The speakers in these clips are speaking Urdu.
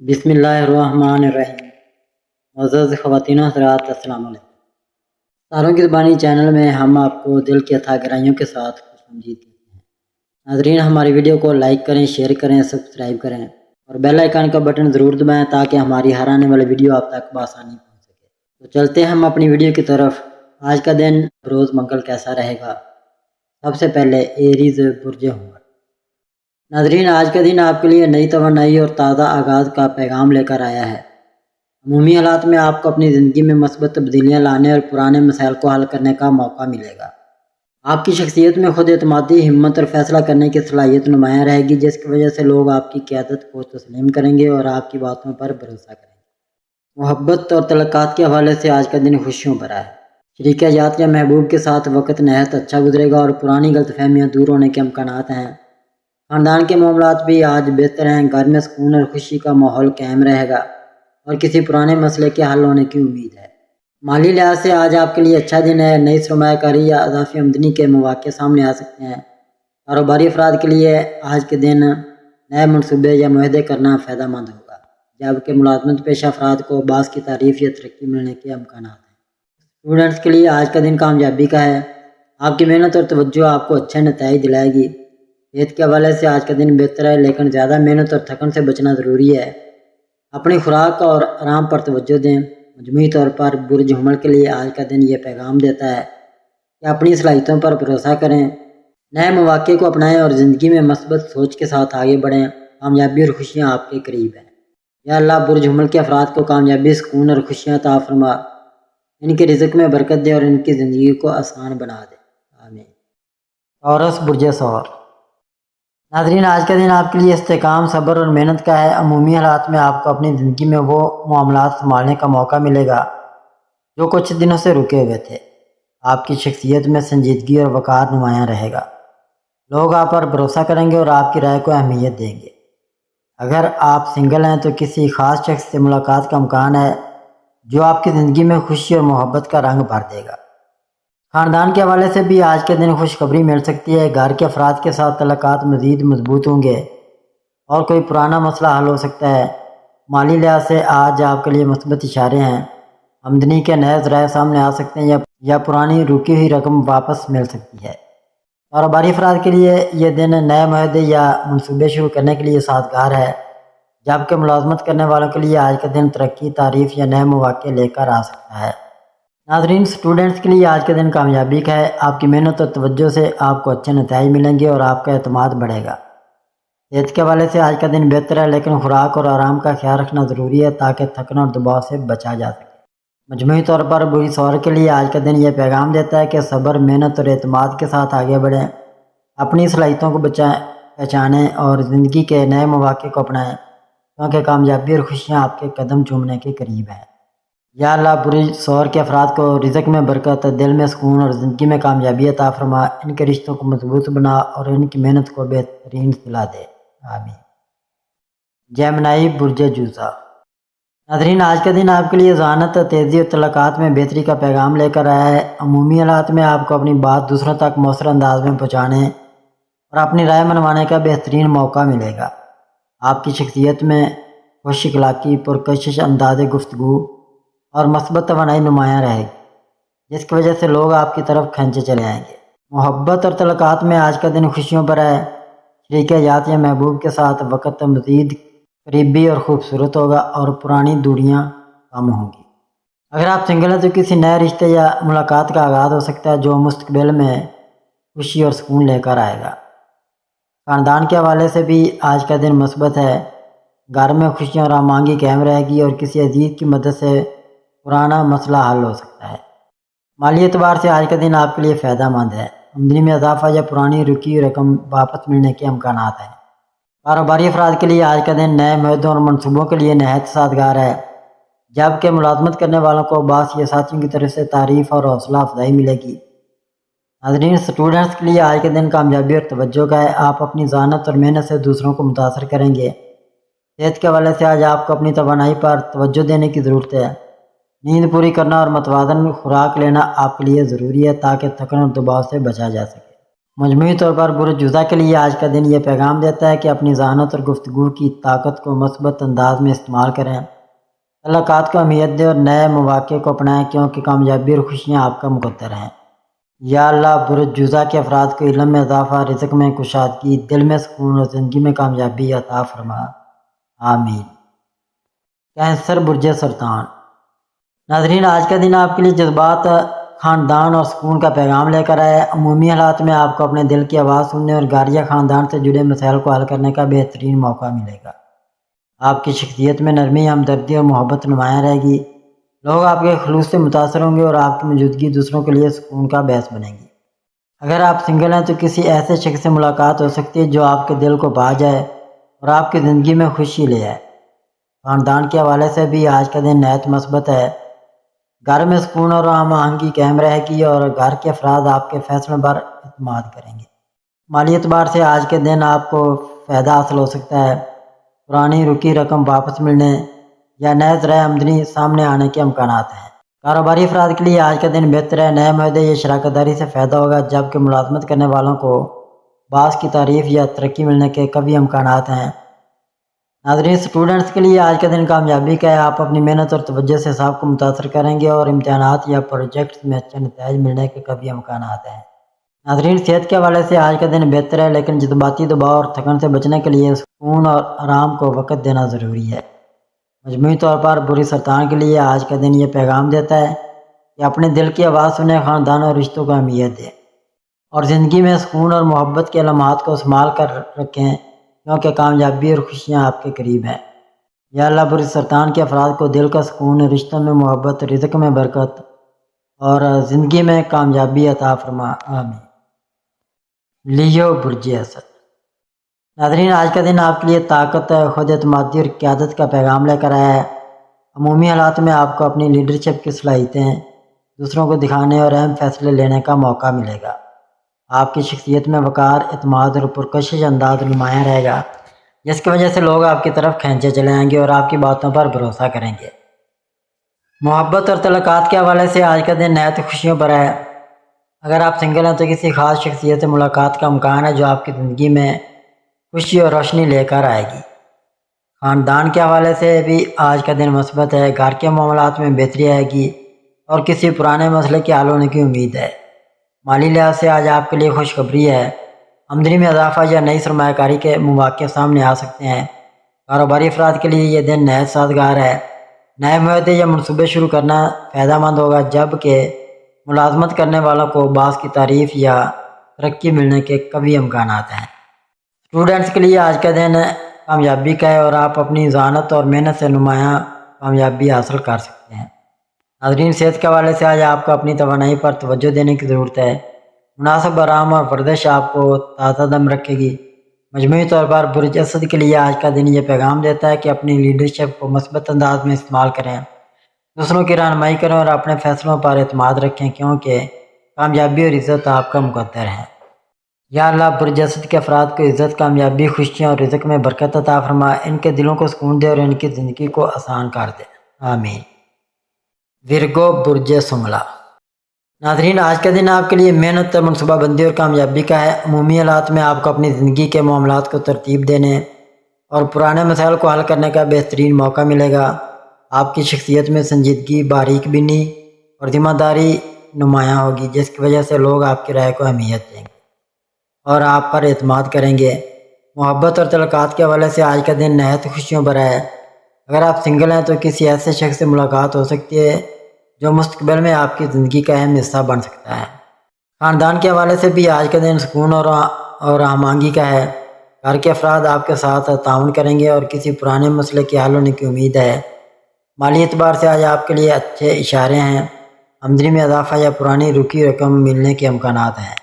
بسم اللہ الرحمن الرحیم۔ معزز خواتین و حضرات، السلام علیکم۔ تاروں کی زبانی چینل میں ہم آپ کو دل کی اتھا گہرائیوں کے ساتھ خوش آمدید کہتے ہیں۔ ناظرین، ہماری ویڈیو کو لائک کریں، شیئر کریں، سبسکرائب کریں اور بیل آئیکن کا بٹن ضرور دبائیں تاکہ ہماری ہر آنے والی ویڈیو آپ تک بآسانی پہنچ سکے۔ تو چلتے ہیں ہم اپنی ویڈیو کی طرف۔ آج کا دن روز منگل کیسا رہے گا؟ سب سے پہلے ایریز برج حمل۔ ناظرین، آج کا دن آپ کے لیے نئی توانائی اور تازہ آغاز کا پیغام لے کر آیا ہے۔ عمومی حالات میں آپ کو اپنی زندگی میں مثبت تبدیلیاں لانے اور پرانے مسائل کو حل کرنے کا موقع ملے گا۔ آپ کی شخصیت میں خود اعتمادی، ہمت اور فیصلہ کرنے کی صلاحیت نمایاں رہے گی، جس کی وجہ سے لوگ آپ کی قیادت کو تسلیم کریں گے اور آپ کی باتوں پر بھروسہ کریں گے۔ محبت اور تعلقات کے حوالے سے آج کا دن خوشیوں بھرا ہے۔ شریک حیات یا محبوب کے ساتھ وقت نہایت اچھا گزرے گا اور پرانی غلط فہمیاں دور ہونے کے امکانات ہیں۔ خاندان کے معاملات بھی آج بہتر ہیں۔ گھر میں سکون اور خوشی کا ماحول قائم رہے گا اور کسی پرانے مسئلے کے حل ہونے کی امید ہے۔ مالی لحاظ سے آج آپ کے لیے اچھا دن ہے۔ نئی سرمایہ کاری یا اضافی آمدنی کے مواقع سامنے آ سکتے ہیں۔ کاروباری افراد کے لیے آج کے دن نئے منصوبے یا معاہدے کرنا فائدہ مند ہوگا، جبکہ ملازمت پیشہ افراد کو باعث کی تعریف یا ترقی ملنے کے امکانات ہیں۔ اسٹوڈنٹس کے لیے آج کا دن کامیابی کا ہے۔ آپ کی محنت اور توجہ آپ کو اچھے نتائج دلائے گی۔ صحت کے حوالے سے آج کا دن بہتر ہے، لیکن زیادہ محنت اور تھکن سے بچنا ضروری ہے۔ اپنی خوراک اور آرام پر توجہ دیں۔ مجموعی طور پر برج حمل کے لیے آج کا دن یہ پیغام دیتا ہے کہ اپنی صلاحیتوں پر بھروسہ کریں، نئے مواقع کو اپنائیں اور زندگی میں مثبت سوچ کے ساتھ آگے بڑھیں۔ کامیابی اور خوشیاں آپ کے قریب ہیں۔ یا اللہ برج حمل کے افراد کو کامیابی، سکون اور خوشیاں عطا فرما، ان کے رزق میں برکت دے اور ان کی زندگی کو آسان بنا دے، آمین۔ عورس برج ثور۔ ناظرین، آج کا دن آپ کے لیے استحکام، صبر اور محنت کا ہے۔ عمومی حالات میں آپ کو اپنی زندگی میں وہ معاملات سنبھالنے کا موقع ملے گا جو کچھ دنوں سے رکے ہوئے تھے۔ آپ کی شخصیت میں سنجیدگی اور وقار نمایاں رہے گا۔ لوگ آپ پر بھروسہ کریں گے اور آپ کی رائے کو اہمیت دیں گے۔ اگر آپ سنگل ہیں تو کسی خاص شخص سے ملاقات کا امکان ہے جو آپ کی زندگی میں خوشی اور محبت کا رنگ بھر دے گا۔ خاندان کے حوالے سے بھی آج کے دن خوشخبری مل سکتی ہے۔ گھر کے افراد کے ساتھ تعلقات مزید مضبوط ہوں گے اور کوئی پرانا مسئلہ حل ہو سکتا ہے۔ مالی لحاظ سے آج آپ کے لیے مثبت اشارے ہیں۔ آمدنی کے نئے ذرائع سامنے آ سکتے ہیں یا پرانی رکی ہوئی رقم واپس مل سکتی ہے۔ کاروباری افراد کے لیے یہ دن نئے معاہدے یا منصوبے شروع کرنے کے لیے سازگار ہے، جبکہ ملازمت کرنے والوں کے لیے آج کا دن ترقی، تعریف یا نئے مواقع لے کر آ سکتا ہے۔ ناظرین، اسٹوڈنٹس کے لیے آج کا دن کامیابی کا ہے۔ آپ کی محنت اور توجہ سے آپ کو اچھے نتائج ملیں گے اور آپ کا اعتماد بڑھے گا۔ صحت کے حوالے سے آج کا دن بہتر ہے، لیکن خوراک اور آرام کا خیال رکھنا ضروری ہے تاکہ تھکن اور دباؤ سے بچا جا سکے۔ مجموعی طور پر برج ثور کے لیے آج کا دن یہ پیغام دیتا ہے کہ صبر، محنت اور اعتماد کے ساتھ آگے بڑھیں، اپنی صلاحیتوں کو پہچانیں اور زندگی کے نئے مواقع کو اپنائیں، کیونکہ کامیابی اور خوشیاں آپ کے قدم چومنے کے قریب ہیں۔ یا اللہ برج ثور کے افراد کو رزق میں برکت، دل میں سکون اور زندگی میں کامیابی عطا فرما، ان کے رشتوں کو مضبوط بنا اور ان کی محنت کو بہترین صلہ دے، آمین۔ جیمنائی برج جوزا۔ ناظرین، آج کا دن آپ کے لیے ذہانت، تیزی اور تعلقات میں بہتری کا پیغام لے کر آیا ہے۔ عمومی حالات میں آپ کو اپنی بات دوسروں تک مؤثر انداز میں پہنچانے اور اپنی رائے منوانے کا بہترین موقع ملے گا۔ آپ کی شخصیت میں خوش اخلاقی، پرکشش انداز گفتگو اور مثبت توانائی نمایاں رہے گی، جس کی وجہ سے لوگ آپ کی طرف کھینچے چلے آئیں گے۔ محبت اور تعلقات میں آج کا دن خوشیوں پر ہے۔ شریک حیات یا محبوب کے ساتھ وقت مزید قریبی اور خوبصورت ہوگا اور پرانی دوریاں کم ہوں گی۔ اگر آپ سنگل ہیں تو کسی نئے رشتے یا ملاقات کا آغاز ہو سکتا ہے جو مستقبل میں خوشی اور سکون لے کر آئے گا۔ خاندان کے حوالے سے بھی آج کا دن مثبت ہے۔ گھر میں خوشیاں اور ہم آہنگی قائم رہے گی اور کسی عزیز کی مدد سے پرانا مسئلہ حل ہو سکتا ہے۔ مالی اعتبار سے آج کا دن آپ کے لیے فائدہ مند ہے۔ آمدنی میں اضافہ یا پرانی رکی رقم واپس ملنے کے امکانات ہیں۔ کاروباری افراد کے لیے آج کا دن نئے معاہدوں اور منصوبوں کے لیے نہایت سازگار ہے، جبکہ ملازمت کرنے والوں کو باعث یہ ساتھیوں کی طرف سے تعریف اور حوصلہ افزائی ملے گی۔ ناظرین، اسٹوڈنٹس کے لیے آج کے دن کامیابی اور توجہ کا ہے۔ آپ اپنی ذہانت اور محنت سے دوسروں کو متاثر کریں گے۔ صحت کے حوالے سے آج آپ کو اپنی توانائی پر توجہ دینے کی ضرورت ہے۔ نیند پوری کرنا اور متوازن خوراک لینا آپ کے لیے ضروری ہے تاکہ تھکن اور دباؤ سے بچا جا سکے۔ مجموعی طور پر برج جوزا کے لیے آج کا دن یہ پیغام دیتا ہے کہ اپنی ذہانت اور گفتگو کی طاقت کو مثبت انداز میں استعمال کریں، تعلقات کو اہمیت دیں اور نئے مواقع کو اپنائیں، کیونکہ کامیابی اور خوشیاں آپ کا مقدر ہیں۔ یا اللہ، برج جوزا کے افراد کو علم میں اضافہ، رزق میں کشادگی، دل میں سکون اور زندگی میں کامیابی عطا فرما، آمین۔ کینسر برج سرطان۔ ناظرین، آج کا دن آپ کے لیے جذبات، خاندان اور سکون کا پیغام لے کر آئے۔ عمومی حالات میں آپ کو اپنے دل کی آواز سننے اور گھر یا خاندان سے جڑے مسائل کو حل کرنے کا بہترین موقع ملے گا۔ آپ کی شخصیت میں نرمی، ہمدردی اور محبت نمایاں رہے گی۔ لوگ آپ کے خلوص سے متاثر ہوں گے اور آپ کی موجودگی دوسروں کے لیے سکون کا باعث بنے گی۔ اگر آپ سنگل ہیں تو کسی ایسے شخص سے ملاقات ہو سکتی ہے جو آپ کے دل کو بھا جائے اور آپ کی زندگی میں خوشی لے آئے۔ خاندان کے حوالے سے بھی آج کا دن نہایت مثبت ہے۔ گھر میں سکون اور ہم آہنگی قائم رہے گی اور گھر کے افراد آپ کے فیصلوں پر اعتماد کریں گے۔ مالی اعتبار سے آج کے دن آپ کو فائدہ حاصل ہو سکتا ہے۔ پرانی رکی رقم واپس ملنے یا نئے ذرائع آمدنی سامنے آنے کے امکانات ہیں۔ کاروباری افراد کے لیے آج کا دن بہتر ہے۔ نئے معاہدے یا شراکت داری سے فائدہ ہوگا، جبکہ ملازمت کرنے والوں کو باس کی تعریف یا ترقی ملنے کے قوی امکانات ہیں۔ ناظرین، اسٹوڈنٹس کے لیے آج کا دن کامیابی کا ہے۔ آپ اپنی محنت اور توجہ سے سب کو متاثر کریں گے اور امتحانات یا پروجیکٹس میں اچھے نتائج ملنے کے قوی امکانات ہیں۔ ناظرین، صحت کے حوالے سے آج کا دن بہتر ہے، لیکن جذباتی دباؤ اور تھکن سے بچنے کے لیے سکون اور آرام کو وقت دینا ضروری ہے۔ مجموعی طور پر برج سرطان کے لیے آج کا دن یہ پیغام دیتا ہے کہ اپنے دل کی آواز سنیں، خاندان اور رشتوں کو اہمیت دیں اور زندگی میں سکون اور محبت کے علامات کو سنبھال کر رکھیں، کیونکہ کامیابی اور خوشیاں آپ کے قریب ہیں۔ یا اللہ، برج سرطان کے افراد کو دل کا سکون، رشتوں میں محبت، رزق میں برکت اور زندگی میں کامیابی عطا فرما، آمین۔ لیو برج اسد۔ ناظرین، آج کا دن آپ کے لیے طاقت، خود اعتمادی اور قیادت کا پیغام لے کر آیا ہے۔ عمومی حالات میں آپ کو اپنی لیڈرشپ کی صلاحیتیں دوسروں کو دکھانے اور اہم فیصلے لینے کا موقع ملے گا۔ آپ کی شخصیت میں وقار، اعتماد اور پرکشش انداز نمایاں رہے گا، جس کی وجہ سے لوگ آپ کی طرف کھینچے چلے آئیں گے اور آپ کی باتوں پر بھروسہ کریں گے۔ محبت اور تعلقات کے حوالے سے آج کا دن نہایت خوشیوں پر ہے۔ اگر آپ سنگل ہیں تو کسی خاص شخصیت سے ملاقات کا امکان ہے جو آپ کی زندگی میں خوشی اور روشنی لے کر آئے گی۔ خاندان کے حوالے سے بھی آج کا دن مثبت ہے۔ گھر کے معاملات میں بہتری آئے گی اور کسی پرانے مسئلے کے حل ہونے کی امید ہے۔ مالی لحاظ سے آج آپ کے لیے خوشخبری ہے۔ آمدنی میں اضافہ یا نئی سرمایہ کاری کے مواقع سامنے آ سکتے ہیں۔ کاروباری افراد کے لیے یہ دن نہایت سازگار ہے۔ نئے معاہدے یا منصوبے شروع کرنا فائدہ مند ہوگا، جبکہ ملازمت کرنے والوں کو باس کی تعریف یا ترقی ملنے کے قوی امکانات ہیں۔ اسٹوڈنٹس کے لیے آج کا دن کامیابی کا ہے اور آپ اپنی ذہانت اور محنت سے نمایاں کامیابی حاصل کر سکتے ہیں۔ ناظرین، صحت کے حوالے سے آج آپ کو اپنی توانائی پر توجہ دینے کی ضرورت ہے۔ مناسب آرام اور ورزش آپ کو تازہ دم رکھے گی۔ مجموعی طور پر برج اسد کے لیے آج کا دن یہ پیغام دیتا ہے کہ اپنی لیڈرشپ کو مثبت انداز میں استعمال کریں، دوسروں کی رہنمائی کریں اور اپنے فیصلوں پر اعتماد رکھیں، کیونکہ کامیابی اور عزت آپ کا مقدر ہے۔ یا اللہ، برج اسد کے افراد کو عزت، کامیابی، خوشیاں اور رزق میں برکت عطا فرما، ان کے دلوں کو سکون دے اور ان کی زندگی کو آسان کر دے، آمین۔ ورگو برج سنگلا۔ ناظرین، آج کا دن آپ کے لیے محنت، منصوبہ بندی اور کامیابی کا ہے۔ عمومی حالات میں آپ کو اپنی زندگی کے معاملات کو ترتیب دینے اور پرانے مسائل کو حل کرنے کا بہترین موقع ملے گا۔ آپ کی شخصیت میں سنجیدگی، باریک بینی اور ذمہ داری نمایاں ہوگی، جس کی وجہ سے لوگ آپ کی رائے کو اہمیت دیں گے اور آپ پر اعتماد کریں گے۔ محبت اور تعلقات کے حوالے سے آج کا دن نہایت خوشیوں پر ہے۔ اگر آپ سنگل ہیں تو کسی ایسے شخص سے ملاقات ہو سکتی ہے جو مستقبل میں آپ کی زندگی کا اہم حصہ بن سکتا ہے۔ خاندان کے حوالے سے بھی آج کا دن سکون اور ہم آہنگی کا ہے۔ گھر کے افراد آپ کے ساتھ تعاون کریں گے اور کسی پرانے مسئلے کے حل ہونے کی امید ہے۔ مالی اعتبار سے آج آپ کے لیے اچھے اشارے ہیں۔ آمدنی میں اضافہ یا پرانی رکی رقم ملنے کے امکانات ہیں۔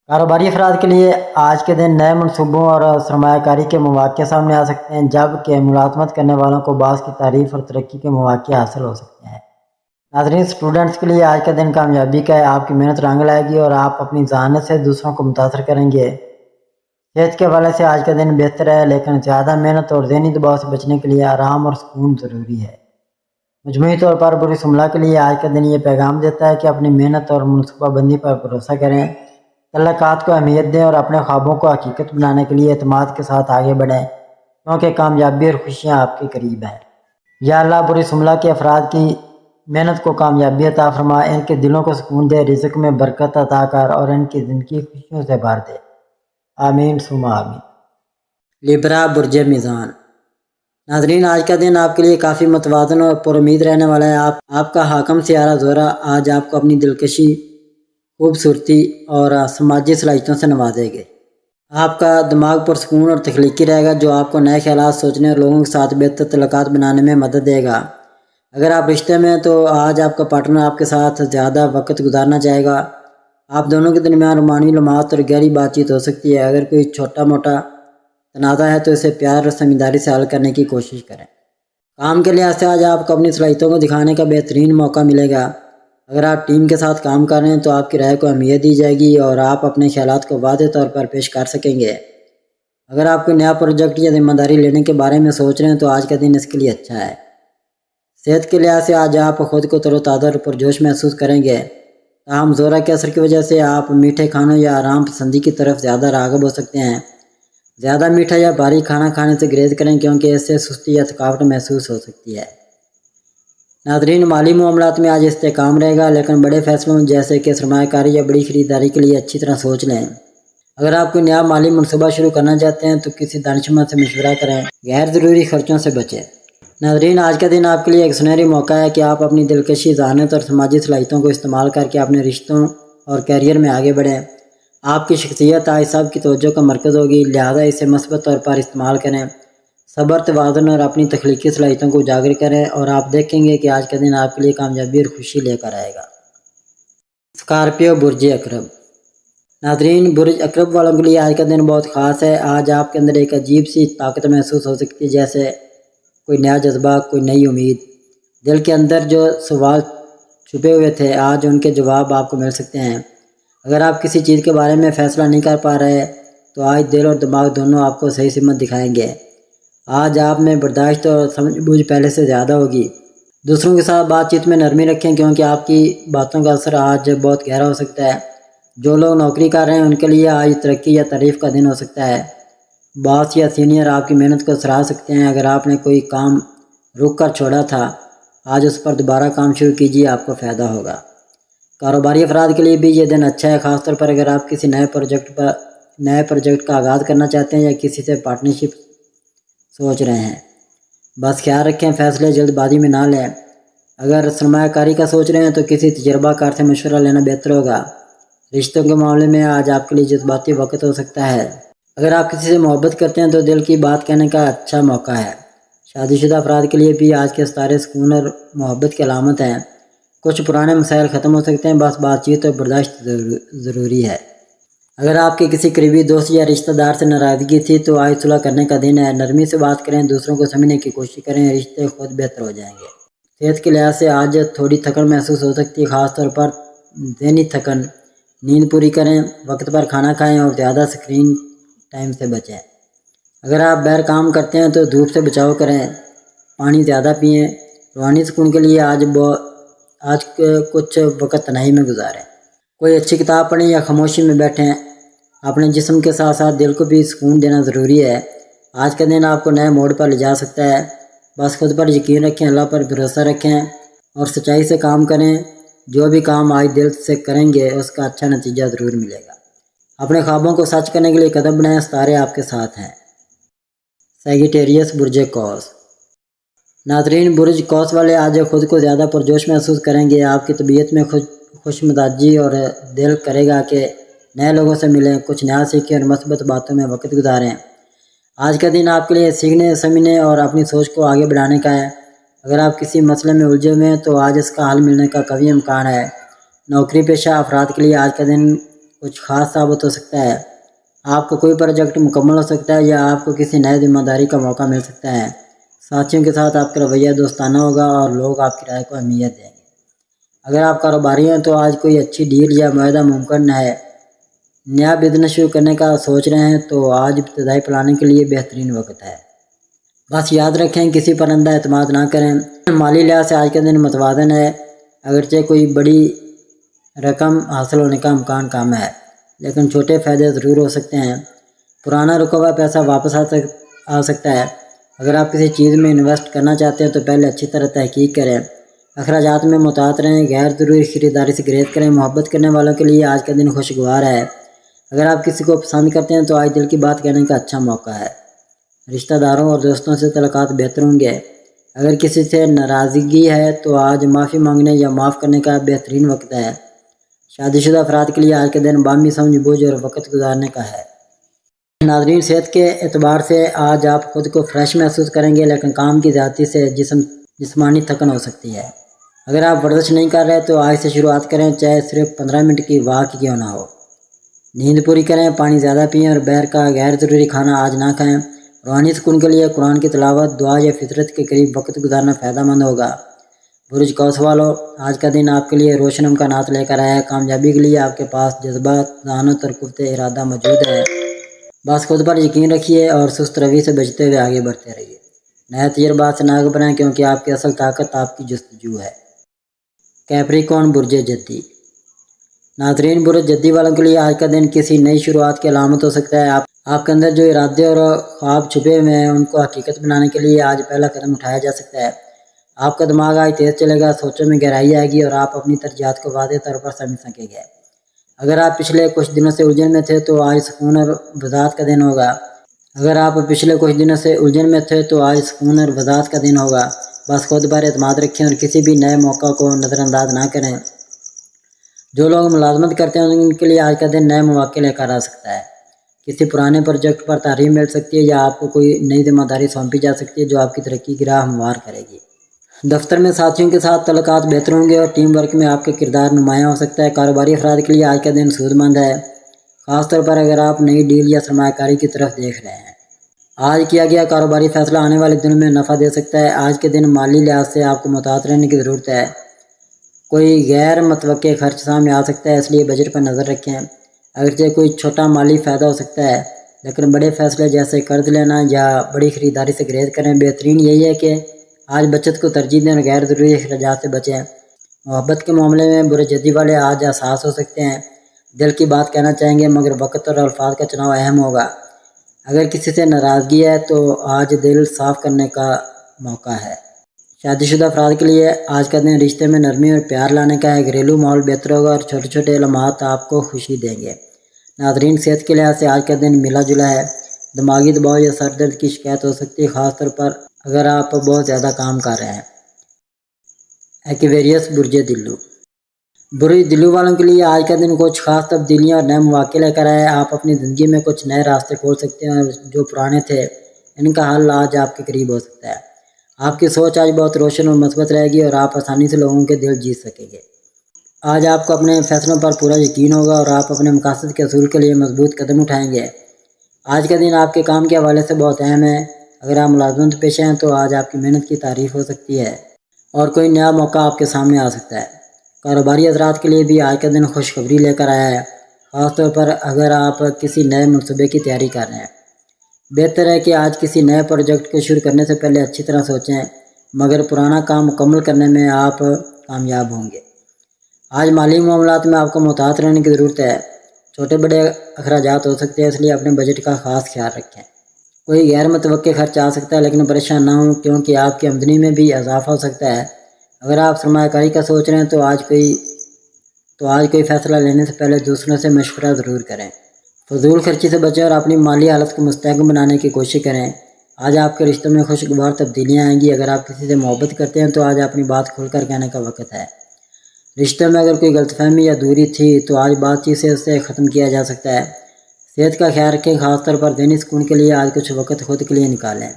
کاروباری افراد کے لیے آج کے دن نئے منصوبوں اور سرمایہ کاری کے مواقع سامنے آ سکتے ہیں، جبکہ ملازمت کرنے والوں کو باس کی تعریف اور ترقی کے مواقع حاصل ہو سکتے ہیں۔ ناظرین، اسٹوڈنٹس کے لیے آج کا دن کامیابی کا ہے۔ آپ کی محنت رنگ لائے گی اور آپ اپنی ذہانت سے دوسروں کو متاثر کریں گے۔ صحت کے حوالے سے آج کا دن بہتر ہے، لیکن زیادہ محنت اور ذہنی دباؤ سے بچنے کے لیے آرام اور سکون ضروری ہے۔ مجموعی طور پر برج سنگلا کے لیے آج کا دن یہ پیغام دیتا ہے کہ اپنی محنت اور منصوبہ بندی پر بھروسہ کریں، تعلقات کو اہمیت دیں اور اپنے خوابوں کو حقیقت بنانے کے لیے اعتماد کے ساتھ آگے بڑھیں، کیونکہ کامیابی اور خوشیاں آپ کے قریب ہیں۔ یا اللہ پوری سملہ کے افراد کی محنت کو کامیابی عطا فرما، ان کے دلوں کو سکون دے، رزق میں برکت عطا کر اور ان کی زندگی خوشیوں سے بھر دے، آمین ثم آمین۔ لیبرا برج میزان۔ ناظرین، آج کا دن آپ کے لیے کافی متوازن اور پر امید رہنے والا ہے۔ آپ کا حاکم سیارہ زہرہ آج آپ کو اپنی دلکشی، خوبصورتی اور سماجی صلاحیتوں سے نوازے گے۔ آپ کا دماغ پرسکون اور تخلیقی رہے گا، جو آپ کو نئے خیالات سوچنے اور لوگوں کے ساتھ بہتر تعلقات بنانے میں مدد دے گا۔ اگر آپ رشتے میں ہیں تو آج آپ کا پارٹنر آپ کے ساتھ زیادہ وقت گزارنا چاہے گا۔ آپ دونوں کے درمیان رومانی لمحات اور گہری بات چیت ہو سکتی ہے۔ اگر کوئی چھوٹا موٹا تنازع ہے تو اسے پیار اور سمجھداری سے حل کرنے کی کوشش کریں۔ کام کے لحاظ سے آج آپ کو اپنی صلاحیتوں کو دکھانے کا بہترین موقع ملے گا۔ اگر آپ ٹیم کے ساتھ کام کر رہے ہیں تو آپ کی رائے کو اہمیت دی جائے گی اور آپ اپنے خیالات کو واضح طور پر پیش کر سکیں گے۔ اگر آپ کوئی نیا پروجیکٹ یا ذمہ داری لینے کے بارے میں سوچ رہے ہیں تو آج کا دن اس کے لیے اچھا ہے۔ صحت کے لحاظ سے آج آپ خود کو تر و تازہ اور پرجوش محسوس کریں گے، تاہم زہرہ کے اثر کی وجہ سے آپ میٹھے کھانوں یا آرام پسندی کی طرف زیادہ راغب ہو سکتے ہیں۔ زیادہ میٹھا یا بھاری کھانا کھانے سے گریز کریں، کیونکہ اس سے سستی یا تھکاوٹ محسوس ہو سکتی ہے۔ ناظرین، مالی معاملات میں آج استحکام رہے گا، لیکن بڑے فیصلوں جیسے کہ سرمایہ کاری یا بڑی خریداری کے لیے اچھی طرح سوچ لیں۔ اگر آپ کوئی نیا مالی منصوبہ شروع کرنا چاہتے ہیں تو کسی دانشمند سے مشورہ کریں، غیر ضروری خرچوں سے بچیں۔ ناظرین، آج کا دن آپ کے لیے ایک سنہری موقع ہے کہ آپ اپنی دلکشی، ذہانت اور سماجی صلاحیتوں کو استعمال کر کے اپنے رشتوں اور کیریئر میں آگے بڑھیں۔ آپ کی شخصیت آج سب کی توجہ کا مرکز ہوگی، لہذا اسے مثبت طور پر استعمال کریں۔ صبر، توازن اور اپنی تخلیقی صلاحیتوں کو اجاگر کریں اور آپ دیکھیں گے کہ آج کا دن آپ کے لیے کامیابی اور خوشی لے کر آئے گا۔ اسکارپیو برج عقرب۔ ناظرین، برج عقرب والوں کے لیے آج کا دن بہت خاص ہے۔ آج آپ کے اندر ایک عجیب سی طاقت محسوس ہو سکتی ہے، جیسے کوئی نیا جذبہ، کوئی نئی امید۔ دل کے اندر جو سوال چھپے ہوئے تھے آج ان کے جواب آپ کو مل سکتے ہیں۔ اگر آپ کسی چیز کے بارے میں فیصلہ نہیں کر پا رہے تو آج دل اور دماغ دونوں آپ کو صحیح سمت دکھائیں گے۔ آج آپ میں برداشت اور سمجھ بوجھ پہلے سے زیادہ ہوگی۔ دوسروں کے ساتھ بات چیت میں نرمی رکھیں، کیونکہ آپ کی باتوں کا اثر آج بہت گہرا ہو سکتا ہے۔ جو لوگ نوکری کر رہے ہیں ان کے لیے آج ترقی یا تعریف کا دن ہو سکتا ہے۔ باس یا سینئر آپ کی محنت کو سراہ سکتے ہیں۔ اگر آپ نے کوئی کام رک کر چھوڑا تھا، آج اس پر دوبارہ کام شروع کیجیے، آپ کو فائدہ ہوگا۔ کاروباری افراد کے لیے بھی یہ دن اچھا ہے، خاص طور پر اگر آپ کسی نئے پروجیکٹ کا آغاز کرنا چاہتے ہیں یا کسی سے پارٹنرشپ سوچ رہے ہیں۔ بس خیال رکھیں، فیصلے جلد بازی میں نہ لیں۔ اگر سرمایہ کاری کا سوچ رہے ہیں تو کسی تجربہ کار سے مشورہ لینا بہتر ہوگا۔ رشتوں کے معاملے میں آج آپ کے لیے جذباتی وقت ہو سکتا ہے۔ اگر آپ کسی سے محبت کرتے ہیں تو دل کی بات کہنے کا اچھا موقع ہے۔ شادی شدہ افراد کے لیے بھی آج کے ستارے سکون اور محبت کی علامت ہیں۔ کچھ پرانے مسائل ختم ہو سکتے ہیں، بس بات چیت اور برداشت ضروری ہے۔ اگر آپ کے کسی قریبی دوست یا رشتہ دار سے ناراضگی تھی تو آج صلح کرنے کا دن ہے۔ نرمی سے بات کریں، دوسروں کو سمجھنے کی کوشش کریں، رشتے خود بہتر ہو جائیں گے۔ صحت کے لحاظ سے آج تھوڑی تھکن محسوس ہو سکتی ہے، خاص طور پر ذہنی تھکن۔ نیند پوری کریں، وقت پر کھانا کھائیں اور زیادہ اسکرین ٹائم سے بچیں۔ اگر آپ باہر کام کرتے ہیں تو دھوپ سے بچاؤ کریں، پانی زیادہ پئیں۔ روحانی سکون کے لیے آج کچھ وقت تنہائی میں گزاریں، کوئی اچھی کتاب پڑھیں یا خاموشی میں بیٹھیں۔ اپنے جسم کے ساتھ ساتھ دل کو بھی سکون دینا ضروری ہے۔ آج کا دن آپ کو نئے موڑ پر لے جا سکتا ہے۔ بس خود پر یقین رکھیں، اللہ پر بھروسہ رکھیں اور سچائی سے کام کریں۔ جو بھی کام آج دل سے کریں گے اس کا اچھا نتیجہ ضرور ملے گا۔ اپنے خوابوں کو سچ کرنے کے لیے قدم بڑھائیں، ستارے آپ کے ساتھ ہیں۔ سیگیٹیریس برج قوس۔ ناظرین، برج قوس والے آج خود کو زیادہ پرجوش محسوس کریں گے۔ آپ کی طبیعت میں خوش مزاجی اور دل کرے گا کہ نئے لوگوں سے ملیں، کچھ نیا سیکھیں اور مثبت باتوں میں وقت گزاریں۔ آج کا دن آپ کے لیے سیکھنے، سمجھنے اور اپنی سوچ کو آگے بڑھانے کا ہے۔ اگر آپ کسی مسئلے میں الجھے ہوئے ہیں تو آج اس کا حل ملنے کا قوی امکان ہے۔ نوکری پیشہ افراد کے لیے آج کا دن کچھ خاص ثابت ہو سکتا ہے۔ آپ کو کوئی پروجیکٹ مکمل ہو سکتا ہے یا آپ کو کسی نئے ذمہ داری کا موقع مل سکتا ہے۔ ساتھیوں کے ساتھ آپ کا رویہ دوستانہ ہوگا اور لوگ آپ کی رائے کو اہمیت دیں گے۔ اگر آپ کاروباری ہیں تو آج کوئی اچھی ڈیل یا معاہدہ ممکن ہے۔ نیا بزنس شروع کرنے کا سوچ رہے ہیں تو آج ابتدائی پلاننگ کے لیے بہترین وقت ہے۔ بس یاد رکھیں، کسی پر اندھا اعتماد نہ کریں۔ مالی لحاظ سے آج کا دن متوازن ہے، اگرچہ کوئی بڑی رقم حاصل ہونے کا امکان کم ہے۔ لیکن چھوٹے فائدے ضرور ہو سکتے ہیں۔ پرانا رکا ہوا پیسہ واپس آ سکتا ہے۔ اگر آپ کسی چیز میں انویسٹ کرنا چاہتے ہیں تو پہلے اچھی طرح تحقیق کریں، اخراجات میں محتاط رہیں، غیر ضروری خریداری سے گریز کریں۔ محبت کرنے والوں کے لیے آج کا دن خوشگوار ہے۔ اگر آپ کسی کو پسند کرتے ہیں تو آج دل کی بات کہنے کا اچھا موقع ہے۔ رشتہ داروں اور دوستوں سے تعلقات بہتر ہوں گے۔ اگر کسی سے ناراضگی ہے تو آج معافی مانگنے یا معاف کرنے کا بہترین وقت ہے۔ شادی شدہ افراد کے لیے آج کا دن باہمی سمجھ بوجھ اور وقت گزارنے کا ہے۔ ناظرین، صحت کے اعتبار سے آج آپ خود کو فریش محسوس کریں گے، لیکن کام کی زیادتی سے جسمانی تھکن ہو سکتی ہے۔ اگر آپ ورزش نہیں کر رہے تو آج سے شروعات کریں، چاہے صرف 15 منٹ کی واک کیوں نہ ہو۔ نیند پوری کریں، پانی زیادہ پئیں اور باہر کا غیر ضروری کھانا آج نہ کھائیں۔ روحانی سکون کے لیے قرآن کی تلاوت، دعا یا فطرت کے قریب وقت گزارنا فائدہ مند ہوگا۔ برج قوس والو، آج کا دن آپ کے لیے روشن امکانات لے کر آیا ہے۔ کامیابی کے لیے آپ کے پاس جذبات، ذہانت اور قوت ارادہ موجود ہے۔ بس خود پر یقین رکھیے اور سست روی سے بچتے ہوئے آگے بڑھتے رہیے۔ نئے تجربات سے نہ گھبرائیں، کیونکہ آپ کی اصل طاقت آپ کی جستجو ہے۔ کیپریکون، برج جدی۔ ناظرین، برج جدی والوں کے لیے آج کا دن کسی نئی شروعات کی علامت ہو سکتا ہے۔ آپ کے اندر جو ارادے اور خواب چھپے ہوئے ہیں ان کو حقیقت بنانے کے لیے آج پہلا قدم اٹھایا جا سکتا ہے۔ آپ کا دماغ آج تیز چلے گا، سوچوں میں گہرائی آئے گی اور آپ اپنی ترجیحات کو واضح طور پر سمجھ سکیں گے۔ اگر آپ پچھلے کچھ دنوں سے الجھن میں تھے تو آج سکون اور وضاحت کا دن ہوگا۔ کا دن ہوگا۔ بس خود پر اعتماد رکھیں اور کسی بھی نئے موقع کو نظر انداز نہ کریں۔ جو لوگ ملازمت کرتے ہیں ان کے لیے آج کا دن نئے مواقع لے کر آ سکتا ہے۔ کسی پرانے پروجیکٹ پر تعریف مل سکتی ہے یا آپ کو کوئی نئی ذمہ داری سونپی جا سکتی ہے جو آپ کی ترقی کی راہ ہموار کرے گی۔ دفتر میں ساتھیوں کے ساتھ تعلقات بہتر ہوں گے اور ٹیم ورک میں آپ کا کردار نمایاں ہو سکتا ہے۔ کاروباری افراد کے لیے آج کا دن سود مند ہے، خاص طور پر اگر آپ نئی ڈیل یا سرمایہ کاری کی طرف دیکھ رہے ہیں۔ آج کیا گیا کاروباری فیصلہ آنے والے دنوں میں نفع دے سکتا ہے۔ آج کے دن مالی لحاظ سے آپ کو محتاط رہنے کی ضرورت ہے۔ کوئی غیر متوقع خرچ سامنے آ سکتا ہے، اس لیے بجٹ پر نظر رکھیں۔ اگرچہ کوئی چھوٹا مالی فائدہ ہو سکتا ہے، لیکن بڑے فیصلے جیسے قرض لینا یا بڑی خریداری سے گریز کریں۔ بہترین یہی ہے کہ آج بچت کو ترجیح دیں اور غیر ضروری اخراجات سے بچیں۔ محبت کے معاملے میں برج جدی والے آج حساس ہو سکتے ہیں، دل کی بات کہنا چاہیں گے، مگر وقت اور الفاظ کا چناؤ اہم ہوگا۔ اگر کسی سے ناراضگی ہے تو آج دل صاف کرنے کا موقع ہے۔ شادی شدہ افراد کے لیے آج کا دن رشتے میں نرمی اور پیار لانے کا ہے۔ گھریلو ماحول بہتر ہوگا اور چھوٹے چھوٹے لمحات آپ کو خوشی دیں گے۔ ناظرین، صحت کے لحاظ سے آج کا دن ملا جلا ہے۔ دماغی دباؤ یا سر درد کی شکایت ہو سکتی ہے، خاص طور پر اگر آپ بہت زیادہ کام کر رہے ہیں۔ ایکویریس، برج دلو۔ برج دلو والوں کے لیے آج کا دن کچھ خاص تبدیلیاں اور نئے مواقع لے کر آئے۔ آپ اپنی زندگی میں کچھ نئے راستے کھول سکتے ہیں اور جو پرانے تھے ان کا حل آج آپ کے قریب ہو سکتا ہے۔ آپ کی سوچ آج بہت روشن اور مثبت رہے گی اور آپ آسانی سے لوگوں کے دل جیت سکیں گے۔ آج آپ کو اپنے فیصلوں پر پورا یقین ہوگا اور آپ اپنے مقاصد کے حصول کے لیے مضبوط قدم اٹھائیں گے۔ آج کا دن آپ کے کام کے حوالے سے بہت اہم ہے۔ اگر آپ ملازمت پیشہ ہیں تو آج آپ کی محنت کی تعریف ہو سکتی ہے اور کوئی نیا موقع آپ کے سامنے آ سکتا ہے۔ کاروباری حضرات کے لیے بھی آج کا دن خوشخبری لے کر آیا ہے، خاص طور پر اگر آپ کسی نئے منصوبے کی تیاری کر رہے ہیں۔ بہتر ہے کہ آج کسی نئے پروجیکٹ کو شروع کرنے سے پہلے اچھی طرح سوچیں، مگر پرانا کام مکمل کرنے میں آپ کامیاب ہوں گے۔ آج مالی معاملات میں آپ کو محتاط رہنے کی ضرورت ہے۔ چھوٹے بڑے اخراجات ہو سکتے ہیں، اس لیے اپنے بجٹ کا خاص خیال رکھیں۔ کوئی غیر متوقع خرچ آ سکتا ہے، لیکن پریشان نہ ہوں کیونکہ آپ کی آمدنی میں بھی اضافہ ہو سکتا ہے۔ اگر آپ سرمایہ کاری کا سوچ رہے ہیں تو آج کوئی فیصلہ لینے سے پہلے دوسروں سے مشورہ ضرور کریں۔ فضول خرچی سے بچیں اور اپنی مالی حالت کو مستحکم بنانے کی کوشش کریں۔ آج آپ کے رشتوں میں خوشگوار تبدیلیاں آئیں گی۔ اگر آپ کسی سے محبت کرتے ہیں تو آج اپنی بات کھول کر کہنے کا وقت ہے۔ رشتوں میں اگر کوئی غلط فہمی یا دوری تھی تو آج بات چیت سے اسے ختم کیا جا سکتا ہے۔ صحت کا خیال رکھیں، خاص طور پر ذہنی سکون کے لیے آج کچھ وقت خود کے لیے نکالیں۔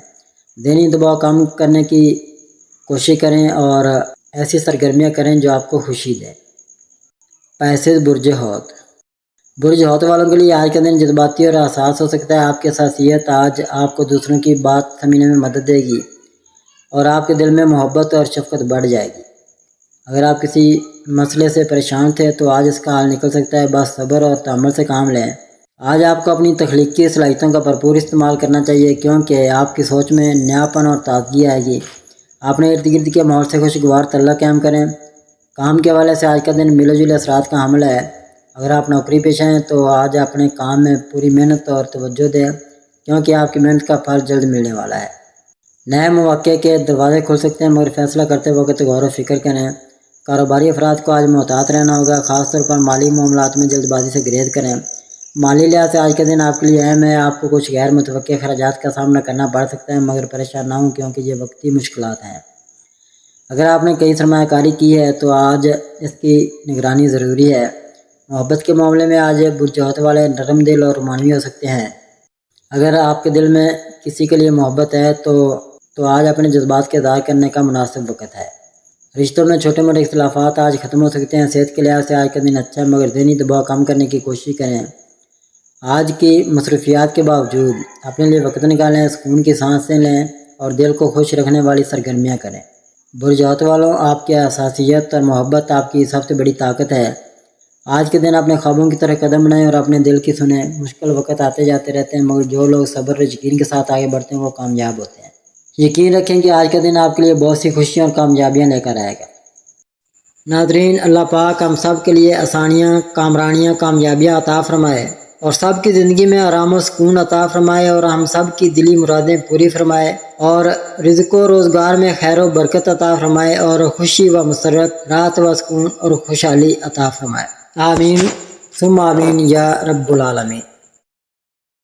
ذہنی دباؤ کم کرنے کی کوشش کریں اور ایسی سرگرمیاں کریں جو آپ کو خوشی دیں۔ پیسے، برج حوت۔ برج حوت والوں کے لیے آج کا دن جذباتی اور حساس ہو سکتا ہے۔ آپ کی حساسیت آج آپ کو دوسروں کی بات سمجھنے میں مدد دے گی اور آپ کے دل میں محبت اور شفقت بڑھ جائے گی۔ اگر آپ کسی مسئلے سے پریشان تھے تو آج اس کا حل نکل سکتا ہے، بس صبر اور تحمل سے کام لیں۔ آج آپ کو اپنی تخلیقی صلاحیتوں کا بھرپور استعمال کرنا چاہیے کیونکہ آپ کی سوچ میں نیاپن اور تازگی آئے گی۔ اپنے ارد گرد کے ماحول سے خوشگوار تعلق قائم کریں۔ کام کے حوالے سے آج کا دن ملے جلے اثرات کا حامل ہے۔ اگر آپ نوکری پیشہ ہیں تو آج اپنے کام میں پوری محنت اور توجہ دیں، کیونکہ آپ کی محنت کا پھل جلد ملنے والا ہے۔ نئے مواقع کے دروازے کھل سکتے ہیں، مگر فیصلہ کرتے وقت غور و فکر کریں۔ کاروباری افراد کو آج محتاط رہنا ہوگا، خاص طور پر مالی معاملات میں جلد بازی سے گریز کریں۔ مالی لحاظ سے آج کا دن آپ کے لیے اہم ہے، آپ کو کچھ غیر متوقع اخراجات کا سامنا کرنا پڑ سکتا ہے، مگر پریشان نہ ہوں کیونکہ یہ وقتی مشکلات ہیں۔ اگر آپ نے کئی سرمایہ کاری کی ہے تو آج اس کی نگرانی ضروری ہے۔ محبت کے معاملے میں آج برجحت والے نرم دل اور رومانوی ہو سکتے ہیں۔ اگر آپ کے دل میں کسی کے لیے محبت ہے تو آج اپنے جذبات کے اظہار کرنے کا مناسب وقت ہے۔ رشتوں میں چھوٹے موٹے اختلافات آج ختم ہو سکتے ہیں۔ صحت کے لحاظ سے آج کا دن اچھا ہے، مگر ذہنی دباؤ کم کرنے کی کوشش کریں۔ آج کی مصروفیات کے باوجود اپنے لیے وقت نکالیں، سکون کی سانسیں لیں اور دل کو خوش رکھنے والی سرگرمیاں کریں۔ برجحت والوں، آپ کی حساسیت اور محبت آپ کی سب سے بڑی طاقت ہے۔ آج کے دن اپنے خوابوں کی طرح قدم بڑھائیں اور اپنے دل کی سنیں۔ مشکل وقت آتے جاتے رہتے ہیں، مگر جو لوگ صبر اور یقین کے ساتھ آگے بڑھتے ہیں وہ کامیاب ہوتے ہیں۔ یقین رکھیں کہ آج کا دن آپ کے لیے بہت سی خوشیاں اور کامیابیاں لے کر آئے گا۔ ناظرین، اللہ پاک ہم سب کے لیے آسانیاں، کامرانیاں، کامیابیاں عطا فرمائے اور سب کی زندگی میں آرام و سکون عطا فرمائے اور ہم سب کی دلی مرادیں پوری فرمائے اور رزق و روزگار میں خیر و برکت عطا فرمائے اور خوشی و مسرت، راحت و سکون اور خوشحالی عطا فرمائے۔ آمین ثم آمین یا رب العالمین۔